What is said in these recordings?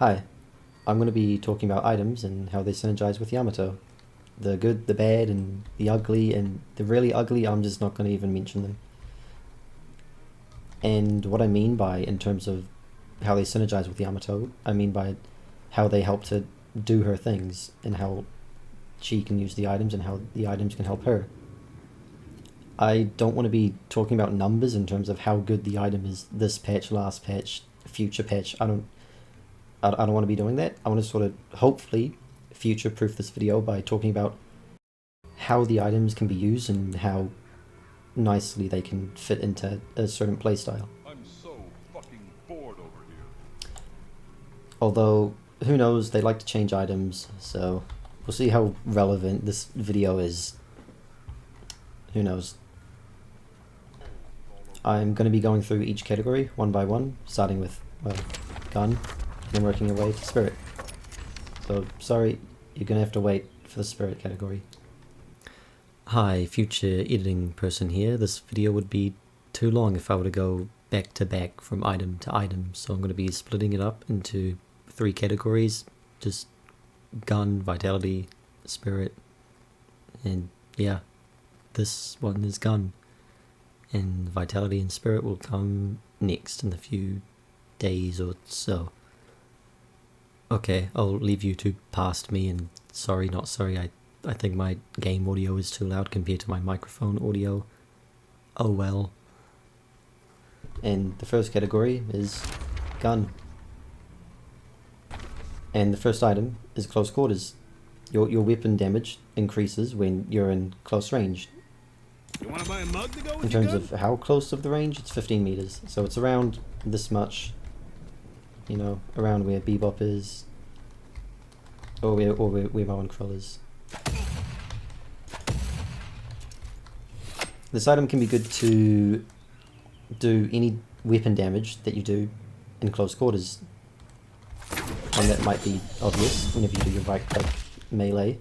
Hi, I'm going to be talking about items and how they synergize with Yamato. The good, the bad, and the ugly, and the really ugly, I'm just not going to even mention them. And what I mean by, in terms of how they synergize with Yamato, I mean by how they help to do her things, and how she can use the items, and how the items can help her. I don't want to be talking about numbers in terms of how good the item is this patch, last patch, future patch. I don't want to be doing that. I want to sort of, hopefully, future-proof this video by talking about how the items can be used and how nicely they can fit into a certain playstyle. I'm so fucking bored over here. Although, who knows, they like to change items, so we'll see how relevant this video is. Who knows. I'm going to be going through each category one by one, starting with, well, gun, and then working your way to spirit. So, sorry, you're going to have to wait for the spirit category. Hi, future editing person here. This video would be too long if I were to go back to back from item to item, so I'm going to be splitting it up into 3 categories, just gun, vitality, spirit, and yeah, this one is gun. And vitality and spirit will come next in a few days or so. Okay, I'll leave you two past me, and sorry, not sorry, I think my game audio is too loud compared to my microphone audio. Oh well. And the first category is gun. And the first item is close quarters. Your weapon damage increases when you're in close range. You want to buy a mug to go with In terms of how close of the range, it's 15 meters. So it's around this much, you know, around where Bebop is, or where Mo and Krill is. This item can be good to do any weapon damage that you do in close quarters. One that might be obvious whenever you do your right click melee,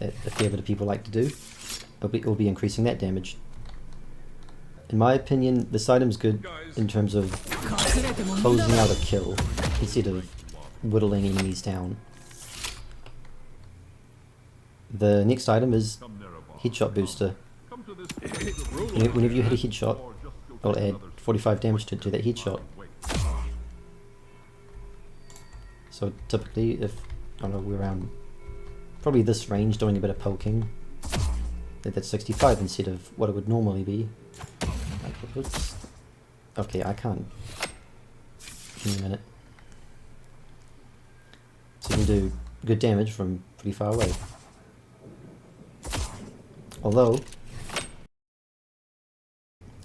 that a fair bit of people like to do. It'll be increasing that damage. In my opinion, this item's good in terms of closing out a kill instead of whittling enemies down. The next item is headshot booster. Whenever you hit a headshot, it'll add 45 damage to that headshot. So typically, if, I don't know, we're around probably this range doing a bit of poking, that's 65 instead of what it would normally be. Oops. Okay, I can't. Give me a minute. So you can do good damage from pretty far away.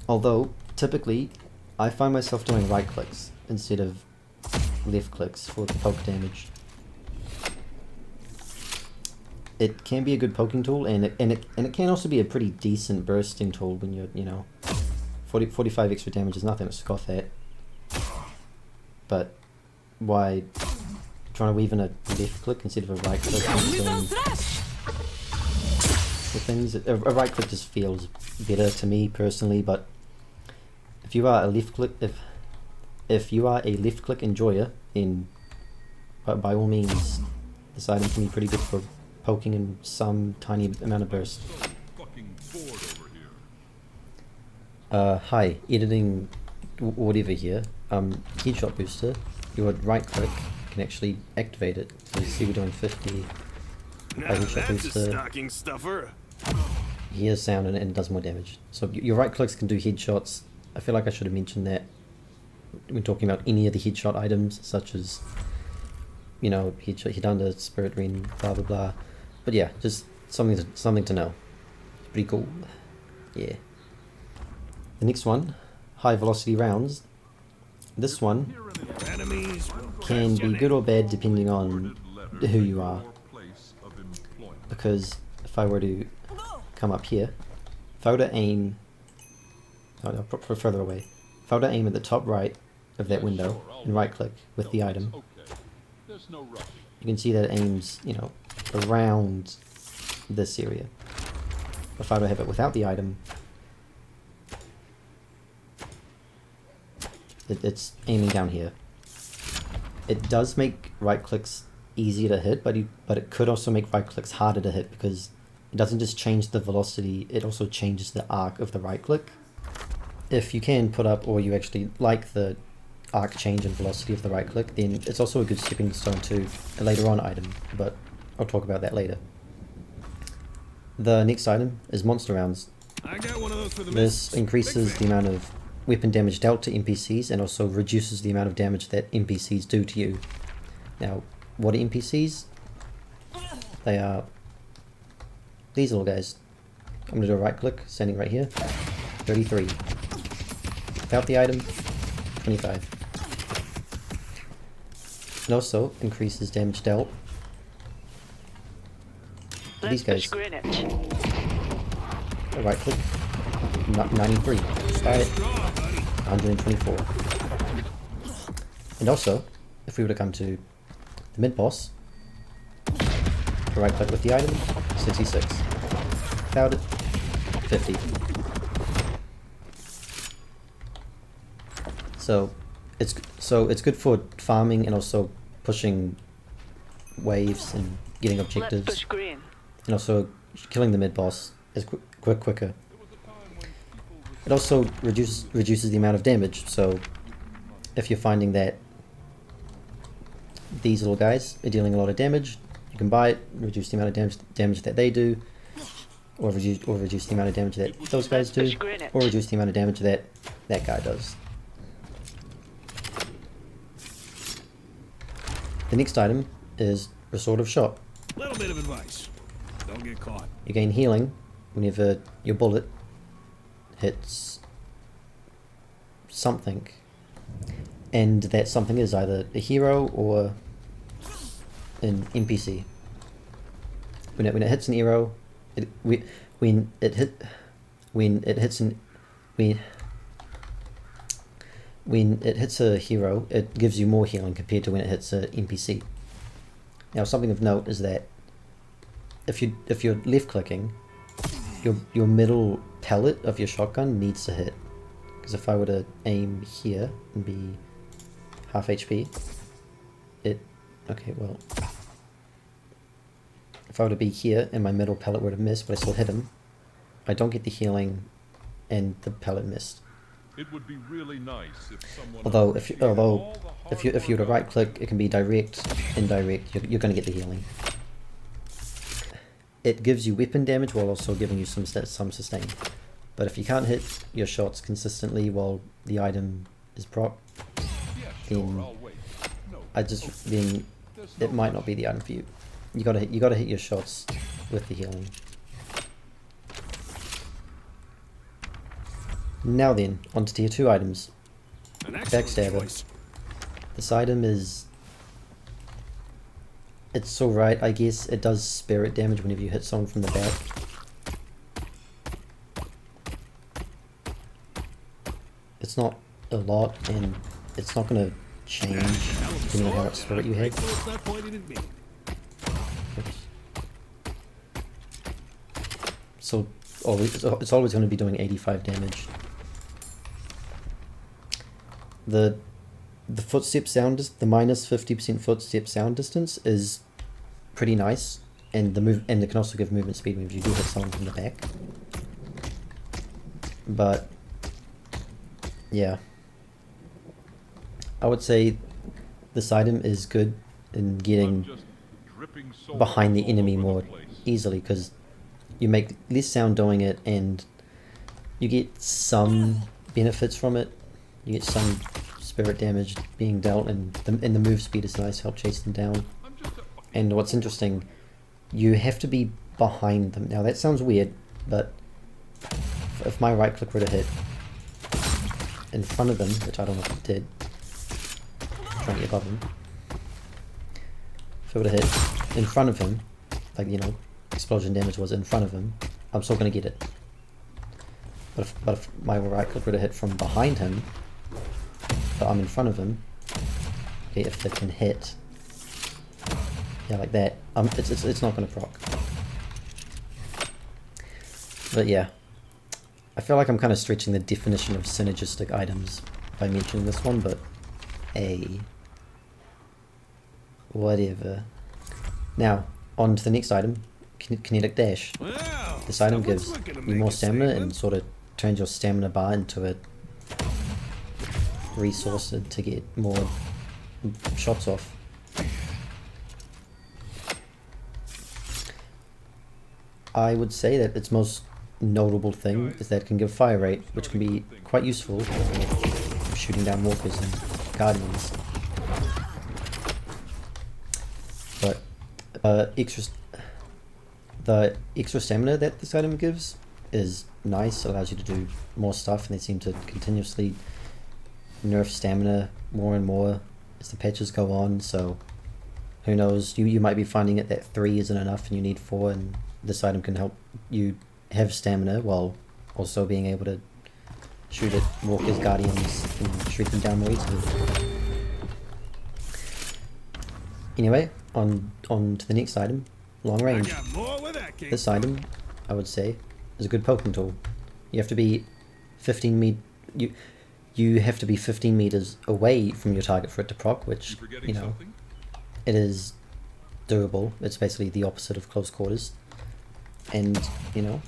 Although typically I find myself doing right clicks instead of left clicks for the poke damage. It can be a good poking tool, and it can also be a pretty decent bursting tool when you're, you know, 45 extra damage is nothing to scoff at. But why trying to weave in a left click instead of a right click? The things, a right click just feels better to me personally. But if you are a left click, if you are a left click enjoyer, then by all means, this item can be pretty good for poking in some tiny amount of burst. Hi, editing whatever here. Headshot booster. Your right click can actually activate it. So you see we're doing 50. Headshot booster. Stocking stuffer. Hears sound and it does more damage. So your right clicks can do headshots. I feel like I should have mentioned that when talking about any of the headshot items, such as, you know, headshot, hit under, spirit ring, blah blah blah. But yeah, just something to know. It's pretty cool. Yeah. The next one, high velocity rounds. This one can be good or bad depending on who you are. Because if I were to come up here, if I were to aim, further away, if I were to aim at the top right of that window and right click with the item, you can see that it aims, you know, around this area. If I were to have it without the item, it's aiming down here. it does make right clicks easier to hit, but it could also make right clicks harder to hit because it doesn't just change the velocity, it also changes the arc of the right click. If you can put up, or you actually like the arc change and velocity of the right click, then it's also a good stepping stone to a later on item, but I'll talk about that later. The next item is monster rounds. I got one of those for the This missus. increases the amount of weapon damage dealt to NPCs and also reduces the amount of damage that NPCs do to you. Now, what are NPCs? They are these little guys. I'm going to do a right click, standing right here. 33. Without the item, 25. It also increases damage dealt to these guys. A right click, 93. Try it, 124. And also, if we were to come to the mid boss, a right click with the item, 66. Without it, 50. So it's good for farming and also pushing waves and getting objectives, and also killing the mid boss is quicker. It also reduces the amount of damage. So if you're finding that these little guys are dealing a lot of damage, you can buy it, reduce the amount of damage that they do, or reduce the amount of damage that those guys do, or reduce the amount of damage that that guy does. The next item is Restorative Shot. Little bit of advice. Don't get caught. You gain healing whenever your bullet hits something, and that something is either a hero or an NPC. When it hits an hero, when it hits a hero, it gives you more healing compared to when it hits an NPC. Now, something of note is that if you're left clicking, your middle pellet of your shotgun needs to hit. Because if I were to aim here and be half HP, if I were to be here and my middle pellet were to miss, but I still hit him, I don't get the healing and the pellet missed. It would be really nice if someone Although if you were to right click, it can be direct, indirect. You're going to get the healing. It gives you weapon damage while also giving you some sustain. But if you can't hit your shots consistently while the item is proc, then it might not be the item for you. You gotta hit your shots with the healing. Now then, on to tier 2 items. Backstabber. This item is... it's alright, I guess. It does spirit damage whenever you hit someone from the back. It's not a lot, and it's not going to change depending on how much spirit you have. Oops. So it's always going to be doing 85 damage. The footstep sound, the minus 50% footstep sound distance is pretty nice, and it can also give movement speed if you do hit someone from the back. But yeah, I would say this item is good in getting behind the enemy more easily, because you make less sound doing it and you get some benefits from it. You get some spirit damage being dealt, and the move speed is nice, help chase them down. And what's interesting, you have to be behind them. Now that sounds weird, but if my right click were to hit in front of them, which I don't know if it did, I'm trying to get above him. If it were to hit in front of him, like, you know, explosion damage was in front of him, I'm still going to get it. But if my right click were to hit from behind him, but I'm in front of him, okay, if it can hit, yeah, like that, it's not going to proc. But yeah, I feel like I'm kind of stretching the definition of synergistic items by mentioning this one, but Whatever. Now, on to the next item, Kinetic Dash. Well, This item someone's gives looking to you make more a stamina and statement. sort of turns your stamina bar into a resource to get more shots off. I would say that its most notable thing is that it can give fire rate, which can be quite useful for shooting down walkers and guardians. But the extra stamina that this item gives is nice, allows you to do more stuff, and they seem to continuously nerf stamina more and more as the patches go on, so who knows, you might be finding it that 3 isn't enough and you need 4, and this item can help you have stamina while also being able to shoot at walkers, guardians, and shoot them down more easily. Anyway, on to the next item, long I range. got more where that came This from. item, I would say, is a good poking tool. You have to be 15 you have to be 15 meters away from your target for it to proc, which, forgetting you know, something? it is doable. It's basically the opposite of close quarters. And, you know,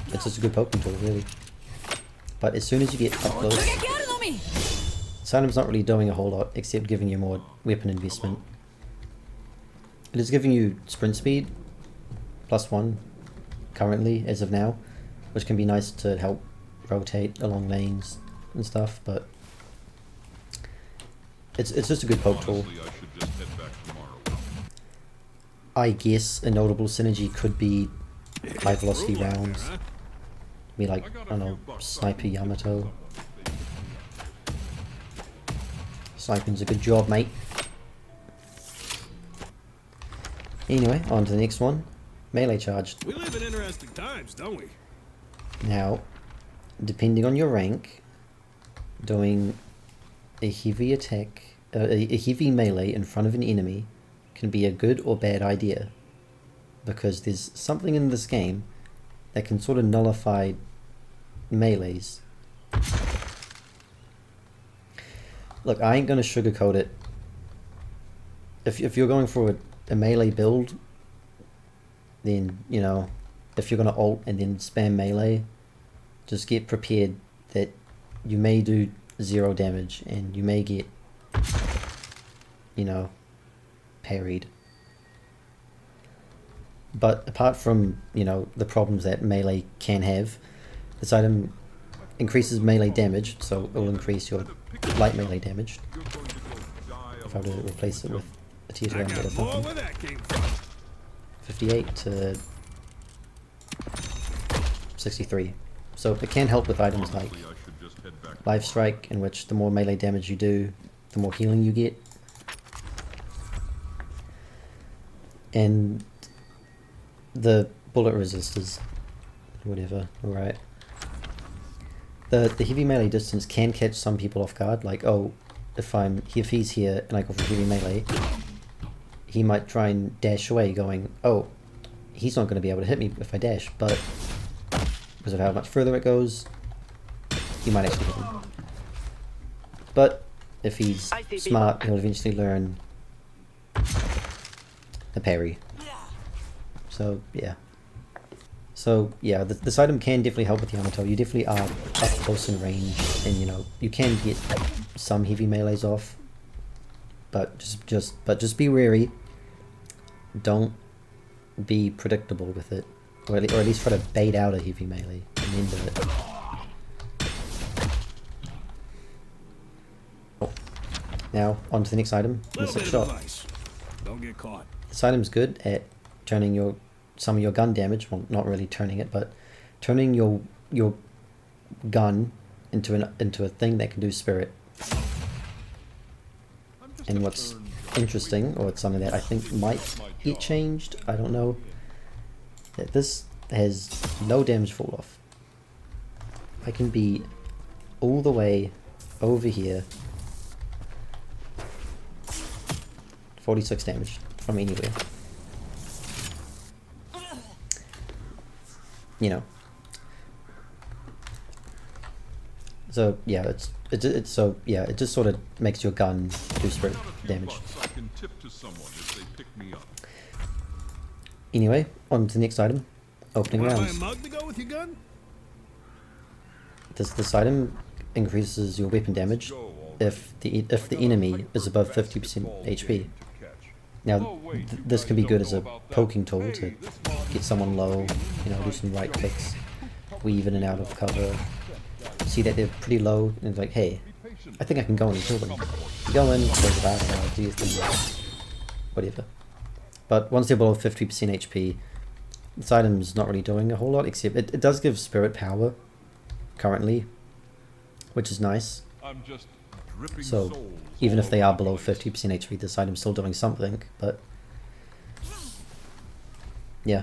it's just a good poking tool, really. But as soon as you get up close, this item's not really doing a whole lot, except giving you more weapon investment. It is giving you sprint speed, +1, currently, as of now, which can be nice to help rotate along lanes and stuff, but it's just a good poke tool. Honestly, I should just head back tomorrow. I guess a notable synergy could be high velocity Room like rounds. that, huh? Be like, I got I a don't few know, bucks Sniper Yamato. someone. Sniping's a good job, mate. Anyway, on to the next one. Melee charge. We live in interesting times, don't we? Now, depending on your rank, doing a heavy attack, a heavy melee in front of an enemy can be a good or bad idea, because there's something in this game that can sort of nullify melees. Look, I ain't gonna sugarcoat it. If you're going for a melee build, then, you know, if you're gonna ult and then spam melee, just get prepared that you may do 0 damage and you may get, you know, parried. But apart from, you know, the problems that melee can have, this item increases melee damage, so it will increase your light melee damage. You're going to go die If I were to replace it with a tier 2 I amulet or got more something. where that came from. 58 to 63. So it can help with items like Honestly, I should just head back Life Strike, in which the more melee damage you do, the more healing you get. And the bullet resistors, whatever, right? The heavy melee distance can catch some people off guard, like, oh, if he's here and I go for heavy melee, he might try and dash away going, oh, he's not going to be able to hit me if I dash, but because of how much further it goes, you might actually hit him. But if he's smart, he'll eventually learn the parry. So yeah. So yeah, this item can definitely help with Yamato. You definitely are up close in range, and you know you can get some heavy melees off, but just be wary. Don't be predictable with it, or at least try to bait out a heavy melee and then do it. Oh. Now on to the next item, the Little bit six of shot. advice. Don't get caught. This item's good at turning some of your gun damage, well, not really turning it, but turning your gun into a thing that can do spirit. And what's interesting, or it's something that I think might get changed, I don't know, that this has no damage fall off. I can be all the way over here, 46 damage from anywhere. You know. So yeah, it just sort of makes your gun do spirit damage. can tip to someone if they pick me up. Anyway, on to the next item. Opening Wanna buy a rounds. mug to go with your gun? This item increases your weapon damage if the enemy is above 50% HP. Now, this can be good as a poking tool to get someone low, you know, do some right clicks, weave in and out of cover. See that they're pretty low, and it's like, hey, I think I can go in and kill them. You go in, close it out, do your thing, whatever. But once they're below 50% HP, this item's not really doing a whole lot, except it does give spirit power, currently, which is nice. So, even if they are below 50% HP, this item's still doing something, but yeah.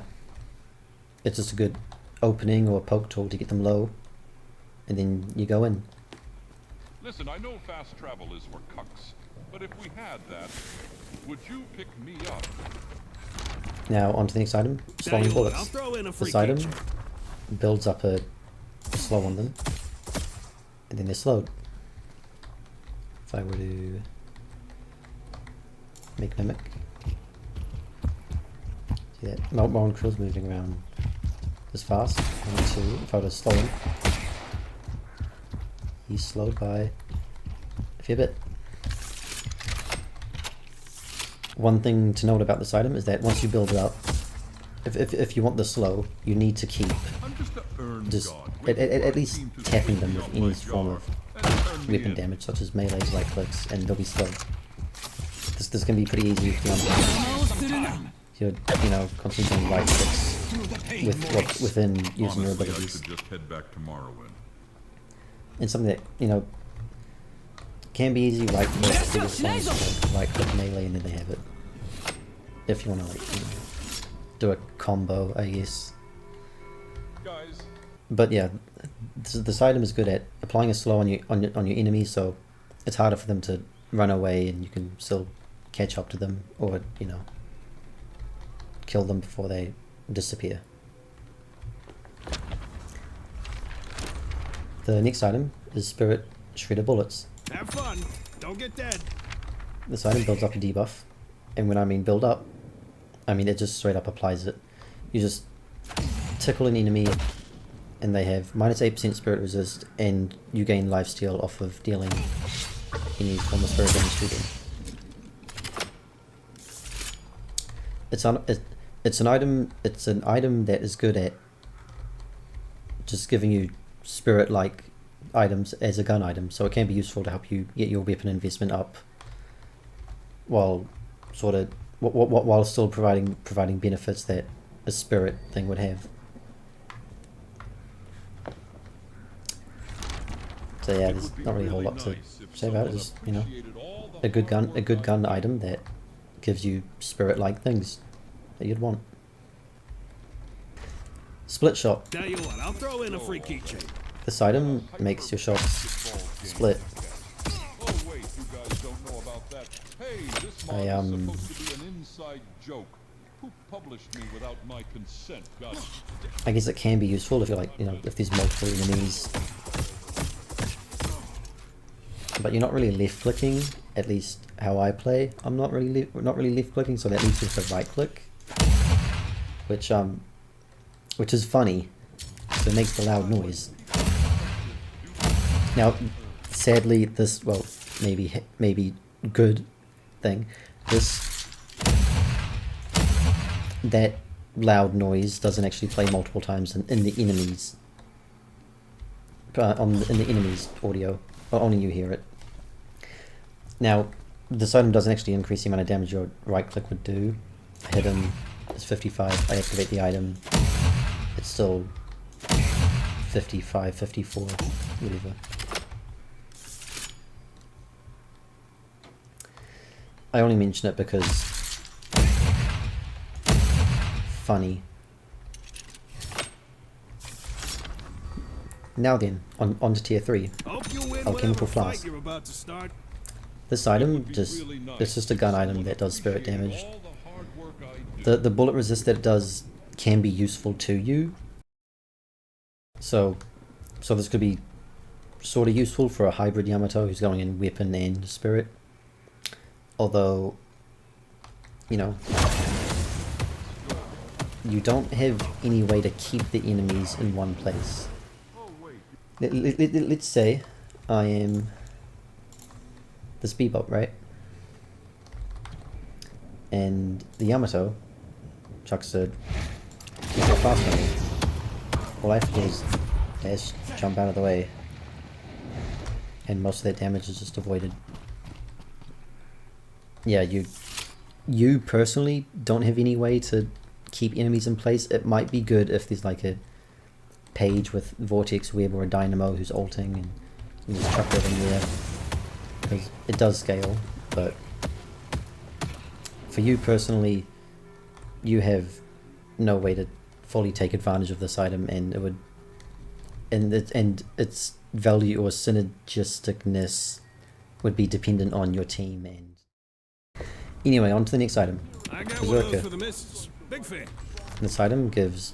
It's just a good opening or poke tool to get them low, and then you go in. Listen, I know fast travel is for cucks, but if we had that, would you pick me up? Now, on to the next item, slowing I'll bullets. throw in a free This item keychain. builds up a slow on them, and then they're slowed. If I were to make mimic, see that Molten Krill's moving around this fast. And two, if I were to slow him, he's slowed by a fair bit. One thing to note about this item is that once you build it up, if you want the slow, you need to keep just at least tapping them with any form of weapon damage, such as melees, right clicks, and they'll be slowed. This can be pretty easy if you're, you know, constantly doing right clicks within using your abilities. Just head back tomorrow. And something that, you know, can be easy, right click, biggest ones, like right click melee, and then they have it. If you want to, like, you know, do a combo, I guess. Guys. But yeah, this item is good at applying a slow on your enemies, so it's harder for them to run away, and you can still catch up to them, or, you know, kill them before they disappear. The next item is Spirit Shredder Bullets. Have fun. Don't get dead. This item builds up a debuff, and when I mean build up, I mean it just straight up applies it. You just tickle an enemy, and they have minus 8% spirit resist, and you gain lifesteal off of dealing any form of spirit damage to them. It's an item that is good at just giving you spirit-like items as a gun item, so it can be useful to help you get your weapon investment up, while while still providing benefits that a spirit thing would have. So yeah, there's not really a whole lot to say about it. Just, you know, a good gun item that gives you spirit-like things that you'd want. Split shot. Tell you what, I'll throw in a free keychain. This item makes your shots split. Oh wait, you guys don't know about that. Hey, this mod is supposed to be an inside joke. Who published me without my consent? God. I guess it can be useful if you're like, you know, if there's multiple enemies. But you're not really left clicking, at least how I play. I'm not really left clicking, so that leaves you with a right click, which is funny. So it makes the loud noise. Now, sadly, this, well, maybe good thing, that loud noise doesn't actually play multiple times in the enemies, in the enemy's audio, or only you hear it. Now, this item doesn't actually increase the amount of damage your right click would do. I hit him, it's 55, I activate the item, it's still 55, 54, whatever. I only mention it because funny. Now then, on to tier 3. Alchemical Flask. This item it's just a gun item that does spirit damage. The bullet resist that it does can be useful to you. So this could be sort of useful for a hybrid Yamato who's going in weapon and spirit. Although you know, you don't have any way to keep the enemies in one place. Let's say I am the speedboat, right? And the Yamato chucks a super fast on me. All I have to do is just jump out of the way, and most of that damage is just avoided. Yeah, you personally don't have any way to keep enemies in place. It might be good if there's like a page with Vortex Web or a Dynamo who's ulting, and you just chuck that in there, because it does scale. But for you personally, you have no way to fully take advantage of this item, and it would, and its value or synergistic-ness would be dependent on your team. And anyway, on to the next item. I got one of those for the missus. Big fan. This item gives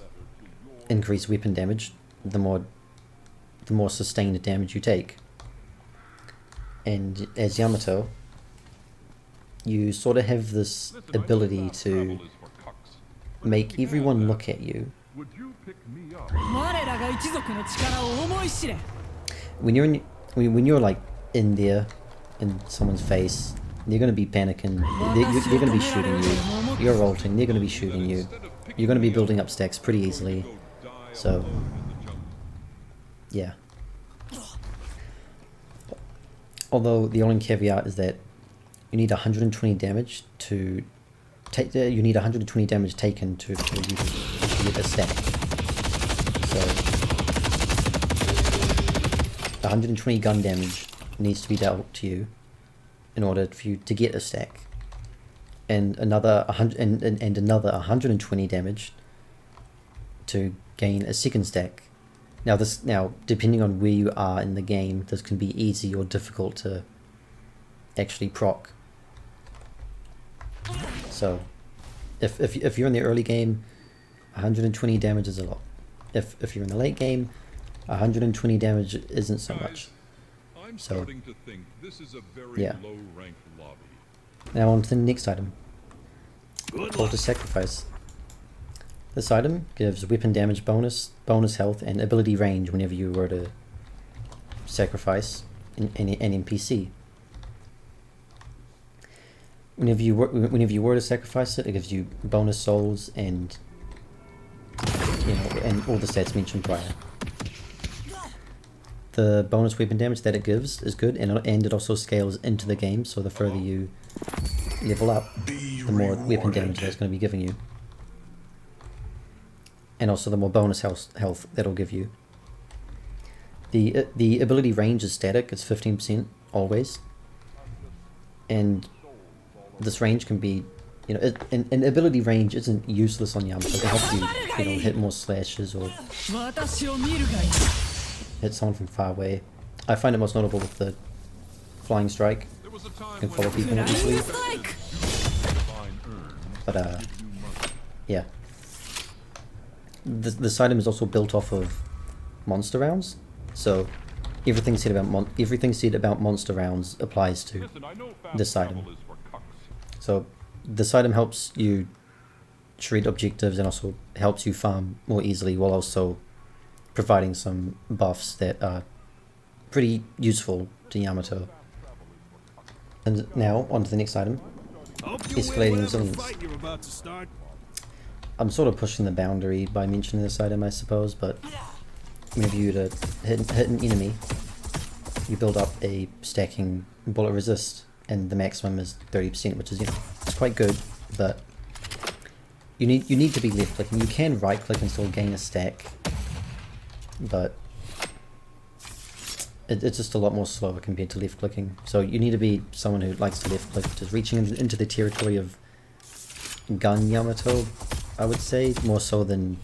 increased weapon damage the more sustained damage you take. And as Yamato, you sort of have this ability to make everyone look at you. When you're like in there, in someone's face, they're going to be panicking. They're going to be shooting you. You're ulting. They're going to be shooting you. You're going to be building up stacks pretty easily. So, yeah. Although the only caveat is that you need 120 damage to take. You need 120 damage taken to get a stack. So, 120 gun damage needs to be dealt to you in order for you to get a stack, and another 120 damage to gain a second stack. Now depending on where you are in the game, this can be easy or difficult to actually proc. So if you're in the early game, 120 damage is a lot. If you're in the late game, 120 damage isn't so much. I'm starting to think this is a very low-ranked lobby. Now on to the next item. Call to Sacrifice. This item gives weapon damage bonus, bonus health, and ability range whenever you were to sacrifice an NPC. Whenever you were to sacrifice it, it gives you bonus souls and and all the stats mentioned prior. The bonus weapon damage that it gives is good, and it also scales into the game, so the further you level up, the more weapon damage that's going to be giving you. And also the more bonus health that'll give you. The ability range is static, it's 15% always. And this range can be, an ability range isn't useless on Yamato. It can help you, hit more slashes or hit someone from far away. I find it most notable with the Flying Strike. You can follow people more easily. But yeah. This item is also built off of monster rounds, so everything said about monster rounds applies to this item. So this item helps you shred objectives and also helps you farm more easily, while also providing some buffs that are pretty useful to Yamato. And now, on to the next item. Escalating Resilience. I'm sort of pushing the boundary by mentioning this item, I suppose, but whenever you hit an enemy, you build up a stacking bullet resist, and the maximum is 30%, which is, it's quite good, but you need to be left clicking. You can right click and still gain a stack, but it's just a lot more slower compared to left clicking. So you need to be someone who likes to left click, just reaching into the territory of gun Yamato, I would say, more so than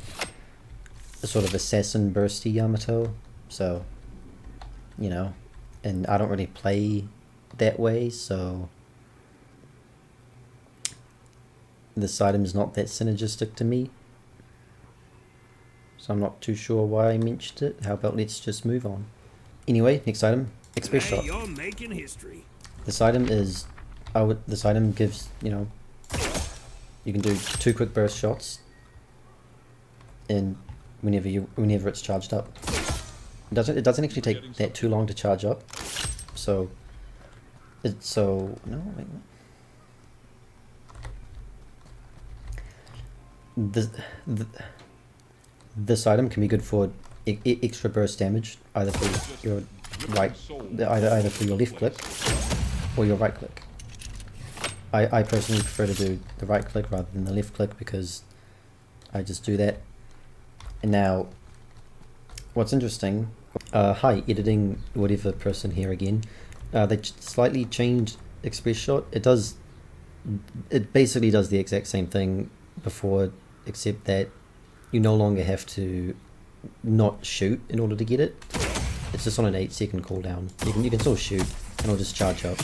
a sort of assassin bursty Yamato. So, and I don't really play that way, so this item is not that synergistic to me. So I'm not too sure why I mentioned it. How about let's just move on. Anyway, next item, Express Shot. You're making history. This item is, this item gives, you can do 2 quick burst shots, and whenever it's charged up. It doesn't actually take that too long to charge up. So no, wait, this item can be good for extra burst damage, either for your either for your left click or your right click. I personally prefer to do the right click rather than the left click because I just do that. And now, what's interesting, hi, editing whatever person here again. They slightly changed Express Shot. It basically does the exact same thing before, except that you no longer have to not shoot in order to get it. It's just on an 8-second cooldown. You can still shoot and it'll just charge up.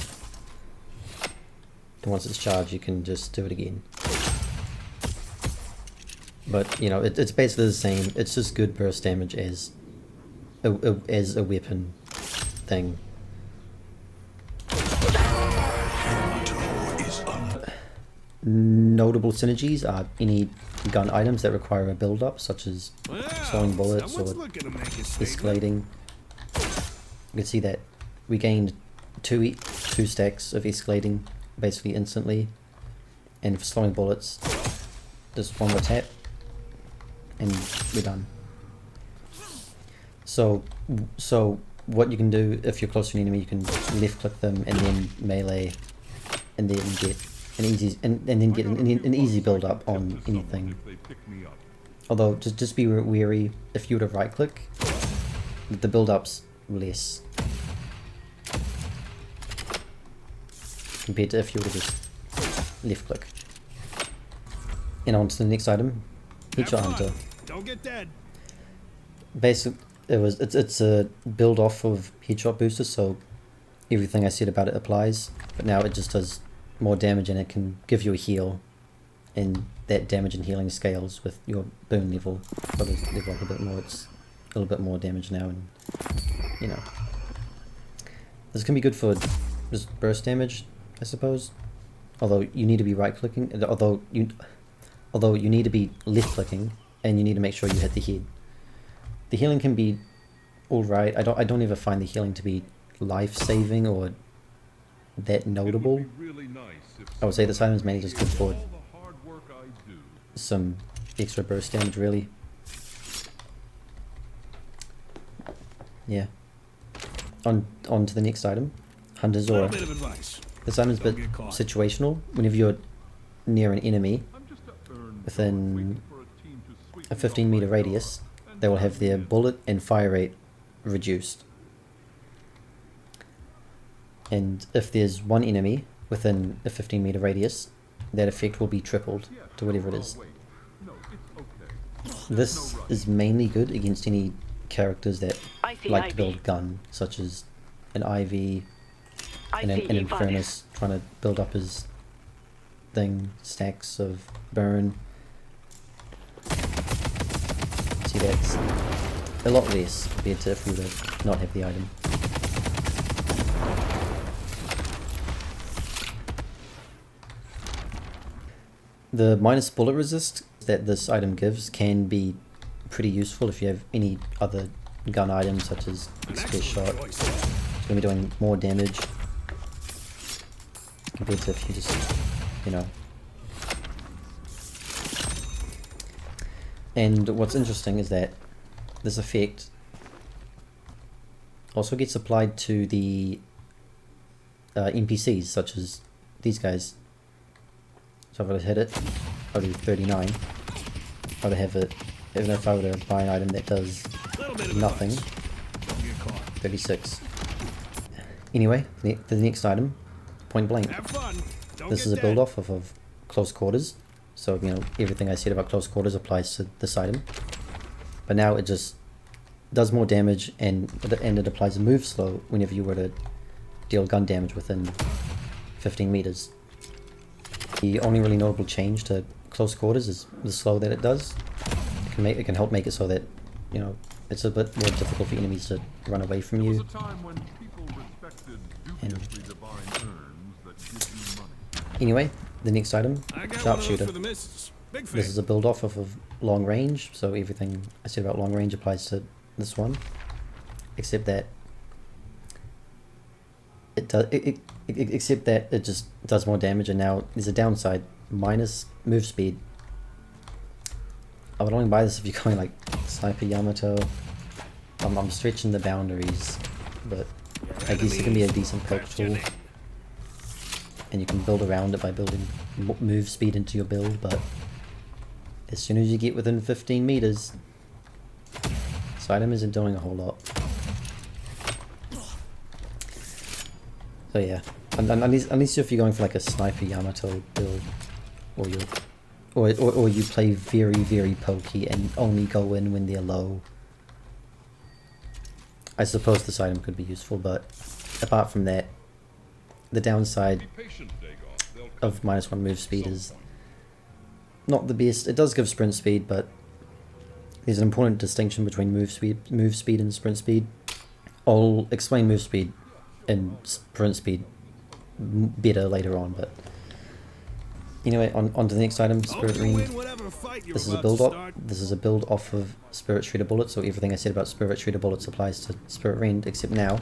And once it's charged, you can just do it again. But you know, it's basically the same. It's just good burst damage as a weapon thing. Notable synergies are any gun items that require a build-up, such as slowing bullets or escalating. You can see that we gained two stacks of escalating basically instantly, and for slowing bullets, just one more tap, and we're done. So what you can do if you're close to an enemy, you can left click them and then melee, and then get an easy and then get an easy build up on anything. Although just be wary, if you were to right click, the build up's less compared to if you were to just left click. And on to the next item, Headshot Hunter. Don't get dead. It's a build off of headshot booster, so everything I said about it applies, but now it just does more damage and it can give you a heal, and that damage and healing scales with your boon level. But as you level up a bit more, it's a little bit more damage now, and you know, this can be good for just burst damage, I suppose. Although you need to be right clicking, although you need to be left clicking, and you need to make sure you hit the head. The healing can be alright. I don't ever find the healing to be life saving or that notable. I would say this item is mainly just good for some extra burst damage, really. Yeah. On to the next item, Hunter's Aura. This item is a bit situational. Whenever you're near an enemy within a 15-meter radius, they will have their bullet and fire rate reduced. And if there's one enemy within a 15-meter radius, that effect will be tripled to whatever it is. This is mainly good against any characters that like to build gun, such as an Ivy and an Infernus trying to build up his thing, stacks of burn. See, that's a lot less compared to if we were to not have the item. The minus bullet resist that this item gives can be pretty useful if you have any other gun items such as Express Shot. It's going to be doing more damage compared to if you just, you know. And what's interesting is that this effect also gets applied to the NPCs, such as these guys. So if I hit it, I'll do 39. I would have it, even if I were to buy an item that does nothing, 36. Anyway, the next item, Point Blank. This is a build off of Close Quarters. So, you know, everything I said about Close Quarters applies to this item. But now it just does more damage, and it applies a move slow whenever you were to deal gun damage within 15 meters. The only really notable change to Close Quarters is the slow that it does. It can help make it so that, you know, it's a bit more difficult for enemies to run away from you. And anyway, The next item, I got one of those sharpshooter. for the missus. Big This fan. is a build off of long range, so everything I said about long range applies to this one, except that it just does more damage. And now there's a downside: minus move speed. I would only buy this if you're going like Sniper Yamato. I'm stretching the boundaries, but I guess it can be a decent poke tool, and you can build around it by building move speed into your build. But as soon as you get within 15 meters, this item isn't doing a whole lot. So yeah, unless if you're going for like a Sniper Yamato build, or you play very pokey and only go in when they're low, I suppose this item could be useful. But apart from that, the downside of -1 move speed is not the best. It does give sprint speed, but there's an important distinction between move speed and sprint speed. I'll explain move speed and sprint speed better later on, but anyway, on to the next item, Spirit Ring. This is a build up. This is a build off of Spirit Shredder Bullet, so everything I said about Spirit Shredder Bullets applies to Spirit Ring, except now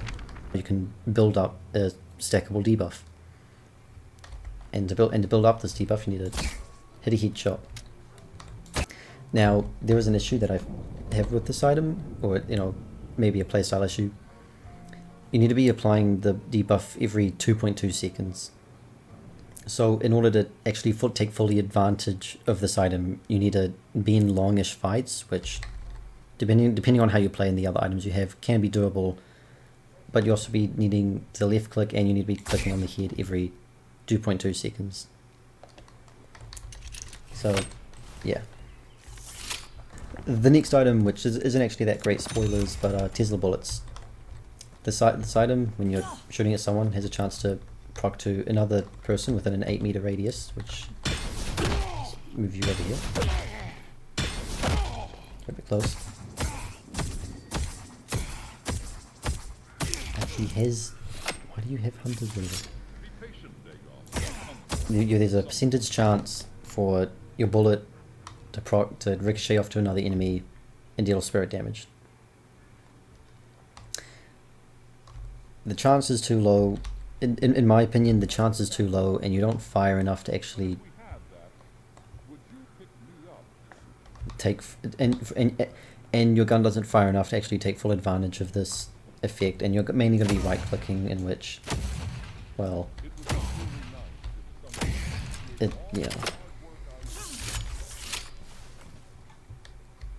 you can build up a stackable debuff. And to build up this debuff, you need to hit a headshot. Now, there is an issue that I have with this item, or maybe a playstyle issue. You need to be applying the debuff every 2.2 seconds. So in order to actually take fully advantage of this item, you need to be in longish fights, which, depending on how you play and the other items you have, can be doable. But you also be needing to left click, and you need to be clicking on the head every 2.2 seconds. So, yeah. The next item, which isn't actually that great spoilers, but Tesla bullets. This item, when you're shooting at someone, has a chance to proc to another person within an 8-meter radius, which move you over here. A bit close. Actually has. Why do you have hunters with it? There's a percentage chance for your bullet to ricochet off to another enemy and deal spirit damage. The chance is too low. In my opinion, the chance is too low, and you don't fire enough to actually take and your gun doesn't fire enough to actually take full advantage of this effect, and you're mainly going to be right clicking, in which, well,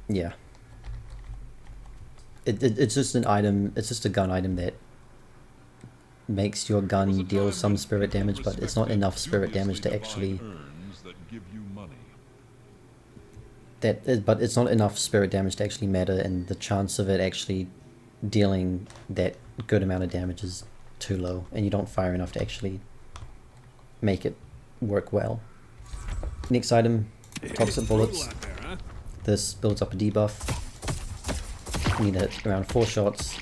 yeah, it's just an item. It's just a gun item that makes your gun deal some spirit damage, but it's not enough spirit damage to actually but it's not enough spirit damage to actually matter, and the chance of it actually dealing that good amount of damage is too low, and you don't fire enough to actually make it work well. Next item, toxic bullets. This builds up a debuff. You need it around 4 shots,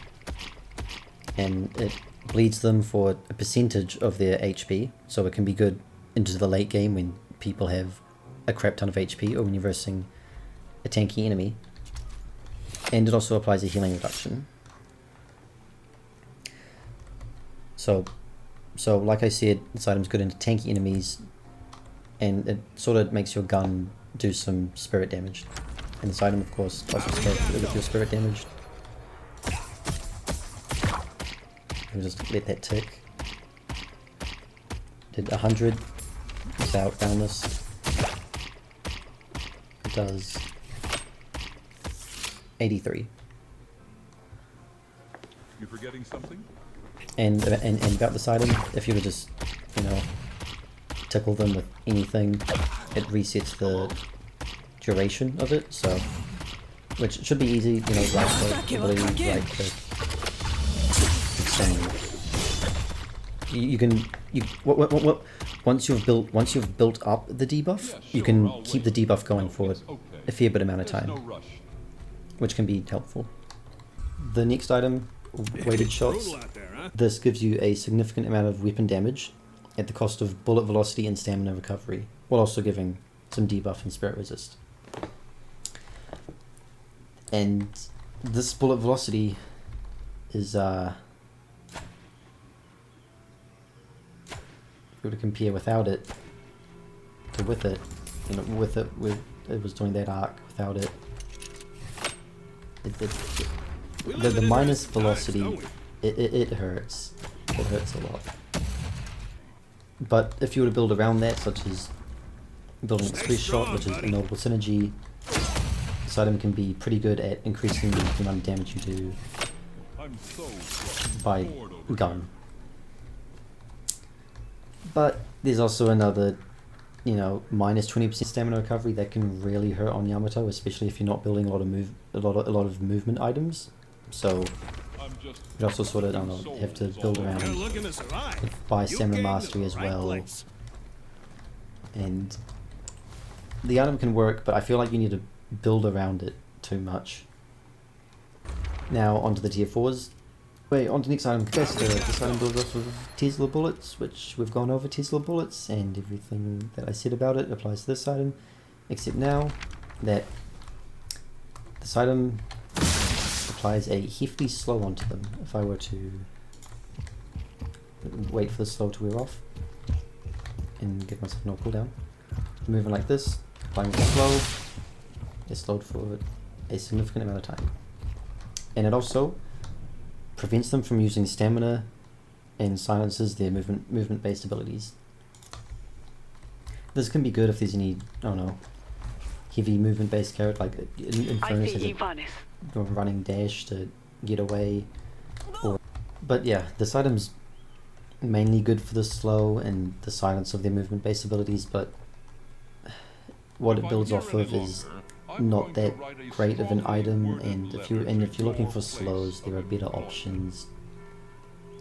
and it bleeds them for a percentage of their HP, so it can be good into the late game when people have a crap ton of HP, or when you're versing a tanky enemy. And it also applies a healing reduction. So like I said, this item's good into tanky enemies, and it sort of makes your gun do some spirit damage. And this item, of course, also scales with your spirit damage. We'll just let that tick. Did 100 without boundless. It does 83. You're forgetting something? And about this item, if you would just, tickle them with anything, it resets the duration of it, so, which should be easy, right click, blue, right click. Once you've built up the debuff, you can keep the debuff going for a fair bit amount of time, which can be helpful. The next item, weighted shots. This gives you a significant amount of weapon damage, at the cost of bullet velocity and stamina recovery, while also giving some debuff and spirit resist. And this bullet velocity is if we were to compare without it to with it, you know, with it was doing that arc. Without it, the minus velocity, it hurts. It hurts a lot. But if you were to build around that, such as building express shot, which is a notable synergy, this item can be pretty good at increasing the amount of damage you do by gun. But there's also another, you know, minus 20% stamina recovery that can really hurt on Yamato, especially if you're not building a lot of movement items. So you also sort of, I don't know, have to build around by stamina mastery as well. And the item can work, but I feel like you need to build around it too much. Now onto the tier 4s. Wait, on to the next item, capacitor. This item builds off of Tesla bullets, which we've gone over Tesla bullets, and everything that I said about it applies to this item, except now that this item applies a hefty slow onto them. If I were to wait for the slow to wear off and give myself no cooldown, moving like this, applying the slow, it's slowed for a significant amount of time. And it also prevents them from using stamina and silences their movement based abilities. This can be good if there's any, I don't know, heavy movement based character, like Infernus has a running dash to get away. But yeah, this item's mainly good for the slow and the silence of their movement based abilities, but what it builds off of is not that great of an item, and if you're looking for slows, there are better options.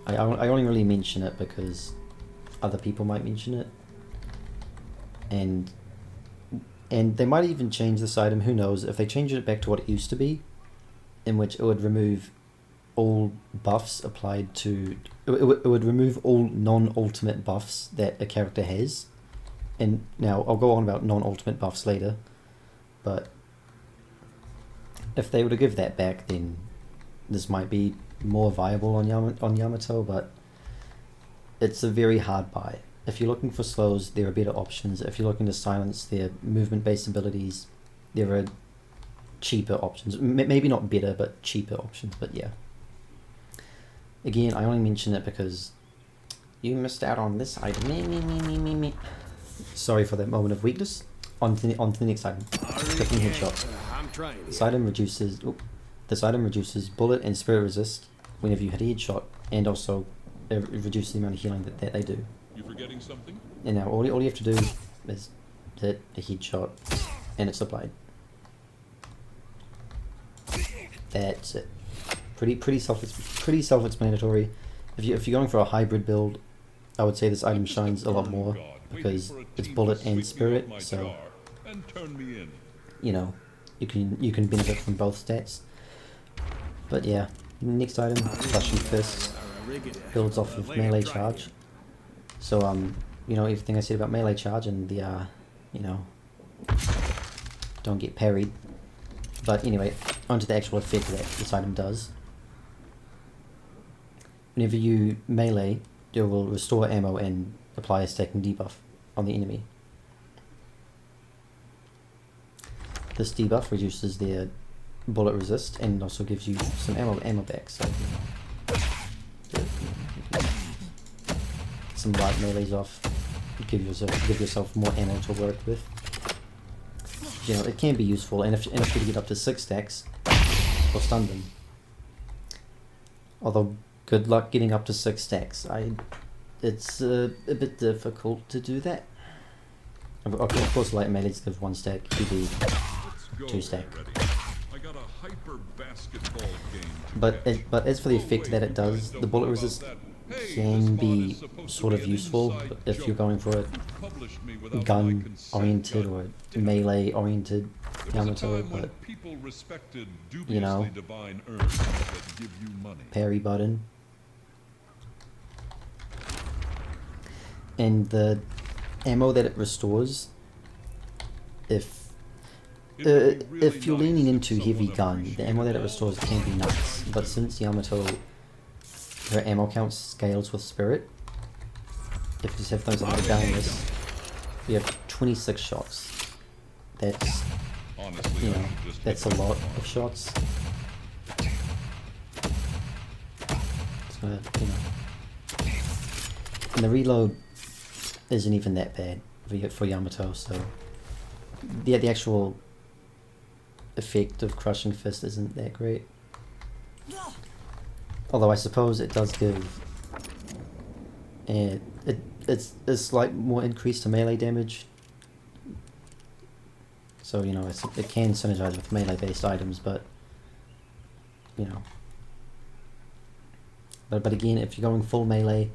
I only really mention it because other people might mention it, and they might even change this item. Who knows? If they change it back to what it used to be, in which it would remove all buffs applied to it would remove all non-ultimate buffs that a character has. And now I'll go on about non-ultimate buffs later, but if they were to give that back, then this might be more viable on Yamato, but it's a very hard buy. If you're looking for slows, there are better options. If you're looking to silence their movement-based abilities, there are cheaper options. Maybe not better, but cheaper options, but yeah. Again, I only mention it because you missed out on this item. Me. Sorry for that moment of weakness. On to the next item. Clicking headshot. This item reduces bullet and spirit resist whenever you hit a headshot, and also it reduces the amount of healing that they do. You forgetting something? And now all you have to do is hit a headshot, and it's applied. That's it. Pretty self-explanatory. If you're going for a hybrid build, I would say this item shines a lot more because it's bullet and spirit, so you know you can benefit from both stats. But yeah, next item, Flashy Fist, builds off of melee charge. So you know, everything I said about melee charge and the you know, don't get parried. But anyway, onto the actual effect that this item does. Whenever you melee, it will restore ammo and apply a stacking debuff on the enemy. This debuff reduces their bullet resist and also gives you some ammo back. So get some light melees off, give yourself more ammo to work with. You know, it can be useful, and if you get up to 6 stacks, or stun them. Although, good luck getting up to 6 stacks. It's a bit difficult to do that. Of course, light melees give 1 stack, heavy 2 stack. But as for the effect that it does, the bullet resist can be sort of useful if you're going for a gun-oriented or melee-oriented Yamato, but you know, parry button. And the ammo that it restores, if you're leaning into heavy gun, the ammo that it restores can be nuts. But since Yamato, her ammo count scales with spirit, if you just have things like boundless, you have 26 shots. That's, you know, that's a lot of shots. It's gonna, you know, and the reload isn't even that bad for Yamato, so the actual effect of Crushing Fist isn't that great. Although I suppose it does give it's a slight more increase to melee damage. So, you know, it can synergize with melee based items, but, you know. But again, if you're going full melee,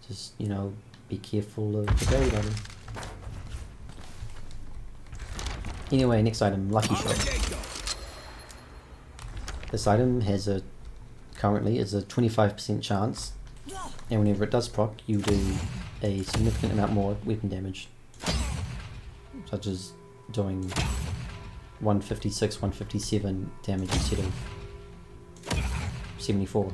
just, you know, be careful of the buried item. Anyway, next item, Lucky Shot. This item has currently is a 25% chance, and whenever it does proc, you do a significant amount more weapon damage, such as doing 156, 157 damage instead of 74.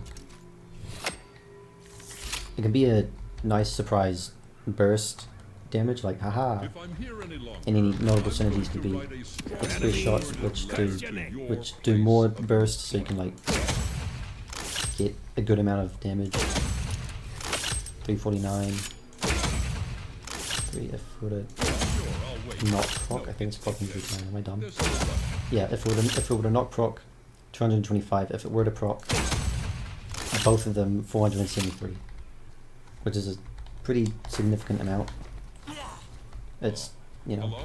It can be a nice surprise burst damage, like haha, and any notable synergies could be express shots, which do more burst, so you can like get a good amount of damage. 349. 3 if it were to not proc, I think it's proc 3 am I dumb? Yeah, if it were to not proc, 225. If it were to proc, both of them 473, which is a pretty significant amount. It's, you know,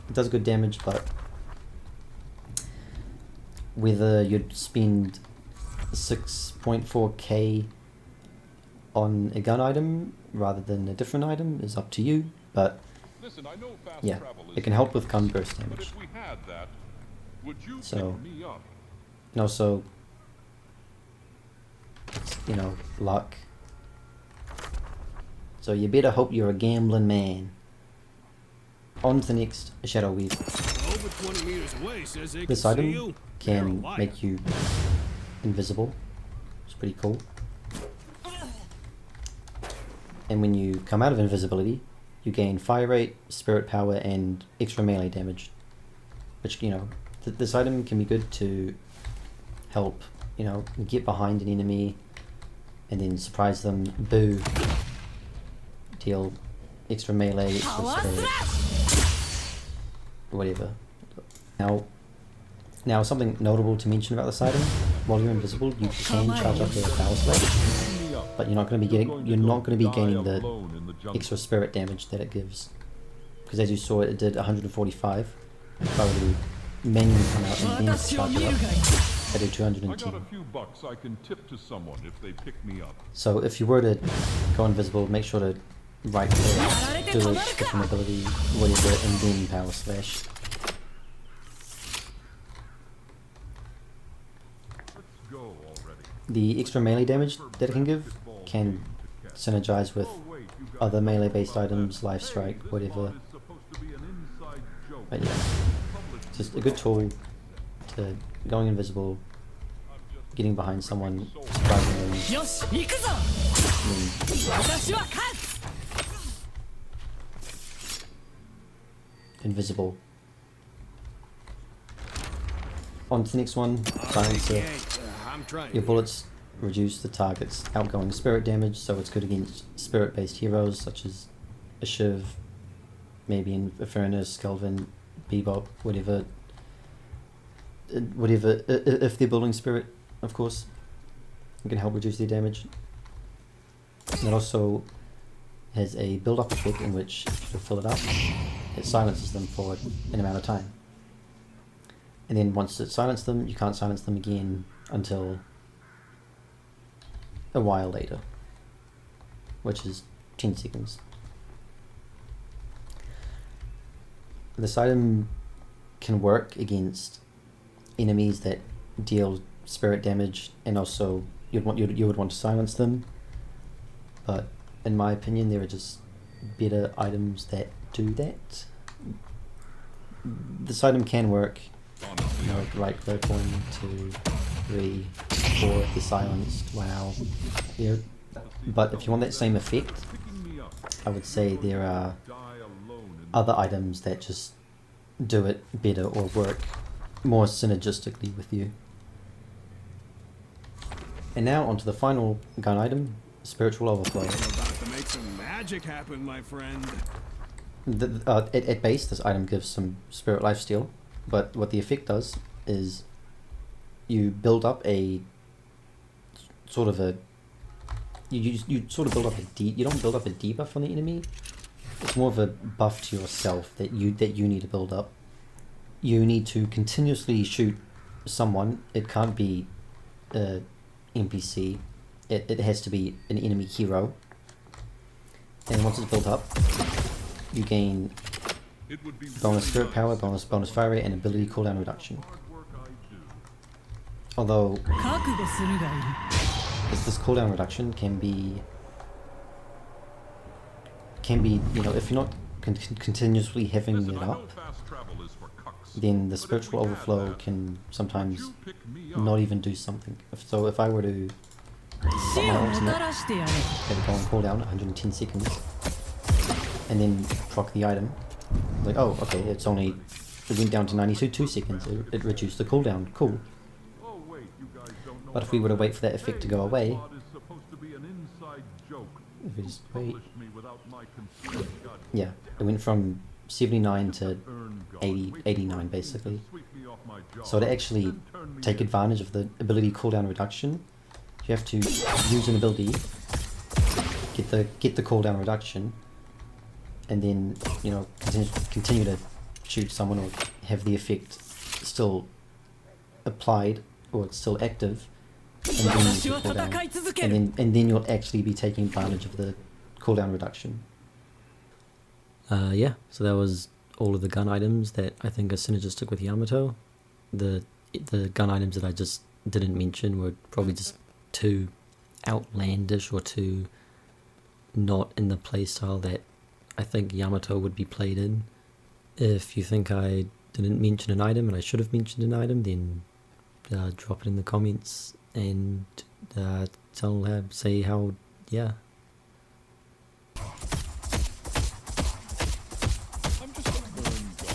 it does good damage, but whether you'd spend 6.4k on a gun item rather than a different item is up to you, but yeah, it can help with gun burst damage. So, and also, it's, you know, luck. So you better hope you're a gambling man. On to the next Shadow Weave. This item can make you invisible. It's pretty cool. And when you come out of invisibility, you gain fire rate, spirit power, and extra melee damage. Which, you know, this item can be good to help, you know, get behind an enemy and then surprise them, boo, deal extra melee, extra spirit, whatever. Now something notable to mention about this item: while you're invisible, you can charge up your power slash, but you're not going to be gaining the extra spirit damage that it gives, because as you saw, it did 145. If I were to manually come out and then charge it up, I do 210. I can tip to someone if they pick me up. So if you were to go invisible, make sure to right click, do a different ability, whatever, and then power slash. The extra melee damage that it can give can synergize with other melee based items, life strike, whatever. But yeah, it's just a good tool to going invisible, getting behind someone, surprising them, invisible. On to the next one, Silencer. Your bullets reduce the target's outgoing spirit damage, so it's good against spirit-based heroes such as a Shiv, maybe in Furnace, Kelvin, Bebop, whatever. If they're building spirit, of course, it can help reduce their damage. It also has a build-up effect in which, if you fill it up, it silences them for an amount of time. And then once it silences them, you can't silence them again until a while later, which is 10 seconds. This item can work against enemies that deal spirit damage, and also you would want to silence them, but in my opinion, there are just better items that do that. This item can work, you know, right click, 1, 2, 3, 4, the silenced, wow. Yeah. But if you want that same effect, I would say there are other items that just do it better or work more synergistically with you. And now onto the final gun item, Spiritual Overflow. You're about to make some magic happen, my friend. At base, this item gives some spirit lifesteal, but what the effect does is you build up a sort of a you sort of build up you don't build up a debuff on the enemy. It's more of a buff to yourself that you need to build up. You need to continuously shoot someone. It can't be a NPC. It has to be an enemy hero. And once it's built up, you gain bonus spirit power, bonus fire rate, and ability cooldown reduction. Although this cooldown reduction can be, you know, if you're not continuously having it up, then the spiritual overflow can sometimes not even do something. So if I were to put my ultimate, let it go on cooldown 110 seconds, and then proc the item, like, oh, okay, it went down to 92 seconds, it reduced the cooldown, cool. But if we were to wait for that effect to go away, if we just wait, yeah, it went from 79 to 89 basically. So to actually take advantage of the ability cooldown reduction, you have to use an ability, get the cooldown reduction, and then, you know, continue to shoot someone or have the effect still applied or it's still active, and then use the cooldown, and then you'll actually be taking advantage of the cooldown reduction. Yeah, so that was all of the gun items that I think are synergistic with Yamato. The gun items that I just didn't mention were probably just too outlandish or too not in the playstyle that I think Yamato would be played in. If you think I didn't mention an item and I should have mentioned an item, then drop it in the comments and say how, yeah,